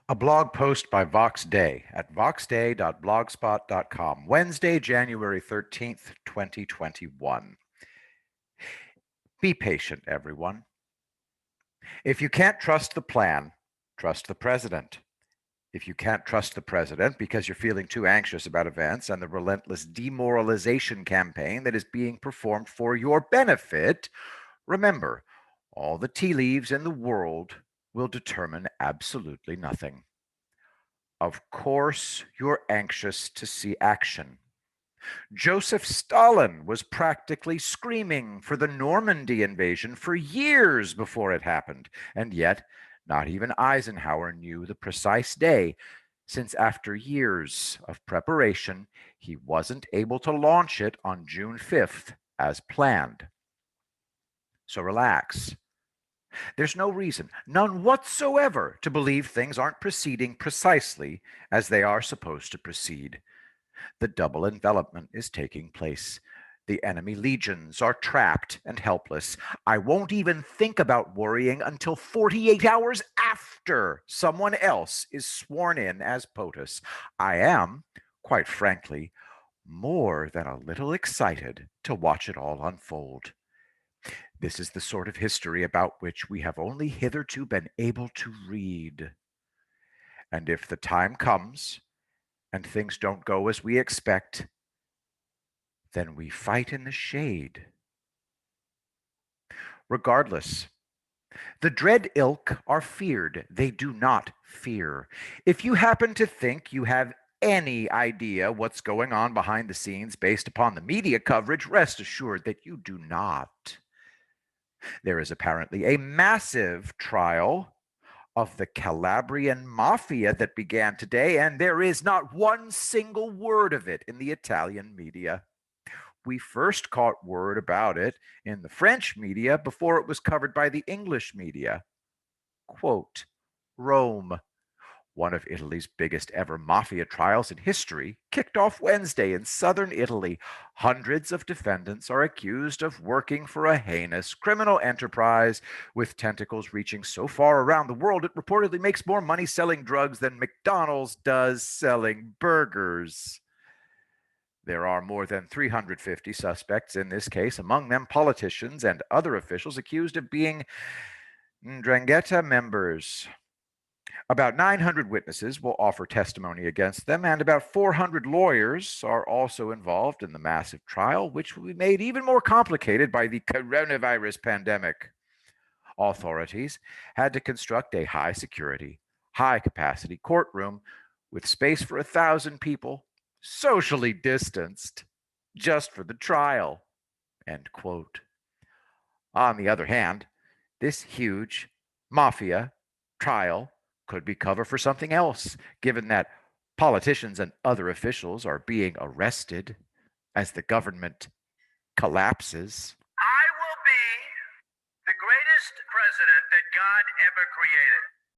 A blog post by Vox Day at voxday.blogspot.com, Wednesday, January 13th, 2021. Be patient, everyone. If you can't trust the plan, trust the president. If you can't trust the president because you're feeling too anxious about events and the relentless demoralization campaign that is being performed for your benefit, remember, all the tea leaves in the world will determine absolutely nothing. Of course, you're anxious to see action. Joseph Stalin was practically screaming for the Normandy invasion for years before it happened, and yet not even Eisenhower knew the precise day, since after years of preparation, he wasn't able to launch it on June 5th as planned. So relax. There's no reason, none whatsoever, to believe things aren't proceeding precisely as they are supposed to proceed. The double envelopment is taking place. The enemy legions are trapped and helpless. I won't even think about worrying until 48 hours after someone else is sworn in as POTUS. I am, quite frankly, more than a little excited to watch it all unfold. This is the sort of history about which we have only hitherto been able to read. And if the time comes and things don't go as we expect, then we fight in the shade. Regardless, the dread ilk are feared. They do not fear. If you happen to think you have any idea what's going on behind the scenes based upon the media coverage, rest assured that you do not. There is apparently a massive trial of the Calabrian mafia that began today, and there is not one single word of it in the Italian media. We first caught word about it in the French media before it was covered by the English media. Quote, Rome, one of Italy's biggest ever mafia trials in history, kicked off Wednesday in southern Italy. Hundreds of defendants are accused of working for a heinous criminal enterprise with tentacles reaching so far around the world it reportedly makes more money selling drugs than McDonald's does selling burgers. There are more than 350 suspects in this case, among them politicians and other officials accused of being 'Ndrangheta members. About 900 witnesses will offer testimony against them, and about 400 lawyers are also involved in the massive trial, which will be made even more complicated by the coronavirus pandemic. Authorities had to construct a high security, high capacity courtroom with space for 1,000 people, socially distanced, just for the trial. End quote. On the other hand, this huge mafia trial could be cover for something else, given that politicians and other officials are being arrested as the government collapses. I will be the greatest president that God ever created.